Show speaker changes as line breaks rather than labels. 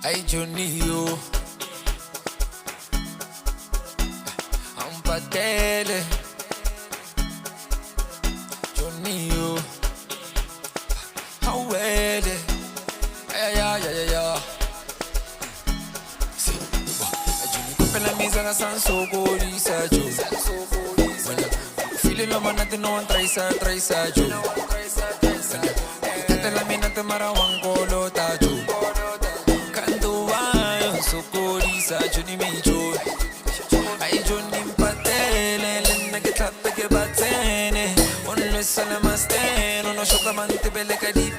Ay Johnny yo, ang patele. Johnny yo, how well it? Yeah. Si, Johnny ko pala misa ka san so body sa Jo. Feeling naman natin no try sa Jo. Itatalamin natin marawang kolo ta Jo. Sukuri sa Johnny Major. Ay Johnny patele, nagtappe che battene. Onlo sa namaste, non ho sciolta mante belle cadine.